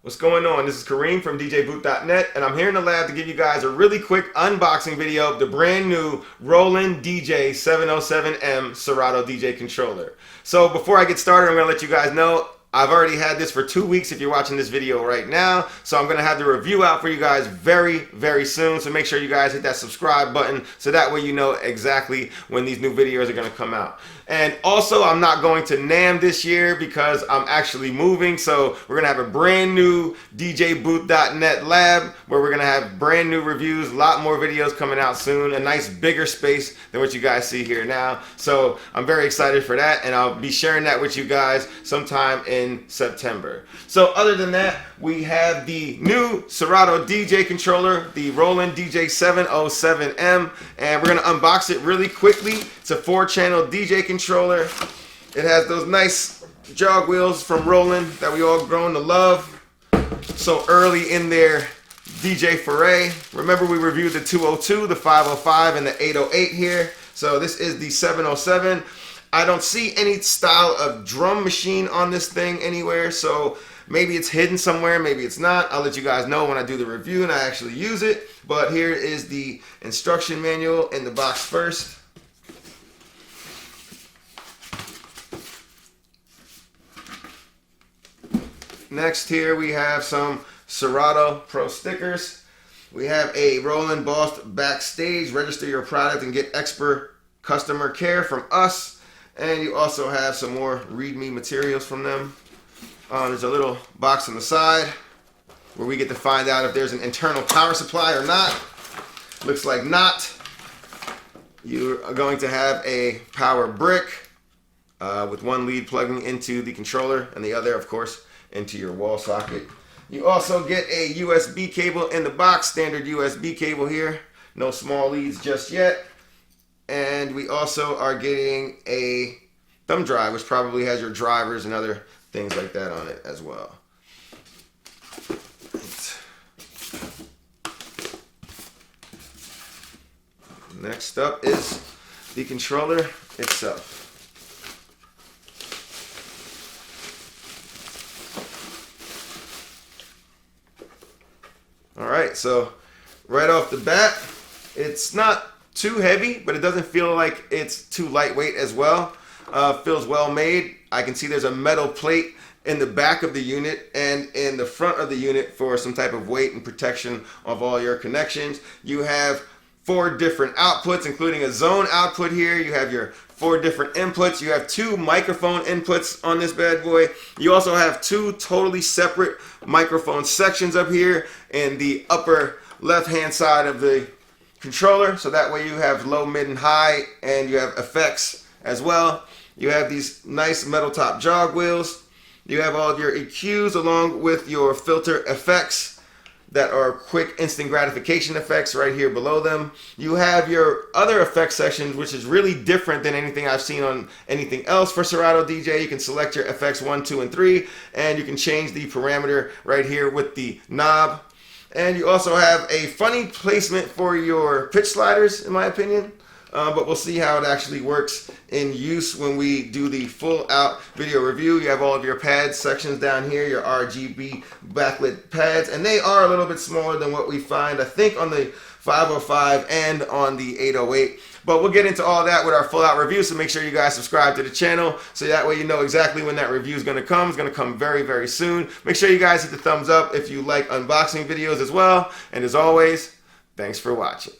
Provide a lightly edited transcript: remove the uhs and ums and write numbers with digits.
What's going on? This is Kareem from DJBoot.net, and I'm here in the lab to give you guys a really quick unboxing video of the brand new Roland DJ-707M Serato DJ controller. So before I get started, I'm going to let you guys know I've already had this for 2 weeks if you're watching this video right now. So I'm going to have the review out for you guys very soon. So make sure you guys hit that subscribe button so that way you know exactly when these new videos are going to come out. And also, I'm not going to NAMM this year because I'm actually moving. So we're going to have a brand new DJBoot.net lab where we're going to have brand new reviews, a lot more videos coming out soon, a nice bigger space than what you guys see here now. So I'm very excited for that, and I'll be sharing that with you guys sometime in September. So other than that, we have the new Serato DJ controller, the Roland DJ-707M, and we're going to unbox it really quickly. It's a 4-channel DJ controller. It has those nice jog wheels from Roland that we all grown to love so early in their DJ foray. Remember, we reviewed the 202, the 505, and the 808 here. So this is the 707. I don't see any style of drum machine on this thing anywhere, so maybe it's hidden somewhere, maybe it's not. I'll let you guys know when I do the review and I actually use it. But here is the instruction manual in the box first. Next here we have some Serato Pro stickers. We have a Roland embossed backstage, register your product and get expert customer care from us. And you also have some more README materials from them. There's a little box on the side where we get to find out if there's an internal power supply or not. Looks like not. You are going to have a power brick with one lead plugging into the controller and the other, of course, into your wall socket. You also get a USB cable in the box, standard USB cable here. No small leads just yet. And we also are getting a thumb drive, which probably has your drivers and other things like that on it as well. Next up is the controller itself. Alright, so right off the bat, it's not too heavy, but it doesn't feel like it's too lightweight as well. Feels well made. I can see there's a metal plate in the back of the unit and in the front of the unit for some type of weight and protection of all your connections. You have 4 different outputs, including a zone output here. You have your 4 different inputs. You have 2 microphone inputs on this bad boy. You also have 2 totally separate microphone sections up here in the upper left hand side of the controller, so that way you have low, mid, and high, and you have effects as well. You have these nice metal top jog wheels. You have all of your EQs along with your filter effects that are quick instant gratification effects right here below them. You have your other effects section, which is really different than anything I've seen on anything else for Serato DJ. You can select your effects 1, 2, and 3, and you can change the parameter right here with the knob. And you also have a funny placement for your pitch sliders, in my opinion. But we'll see how it actually works in use when we do the full out video review. You have all of your pad sections down here, your RGB backlit pads, and they are a little bit smaller than what we find, I think, on the 505 and on the 808. But we'll get into all that with our full out review, so make sure you guys subscribe to the channel so that way you know exactly when that review is going to come. It's going to come very soon. Make sure you guys hit the thumbs up if you like unboxing videos as well. And as always, thanks for watching.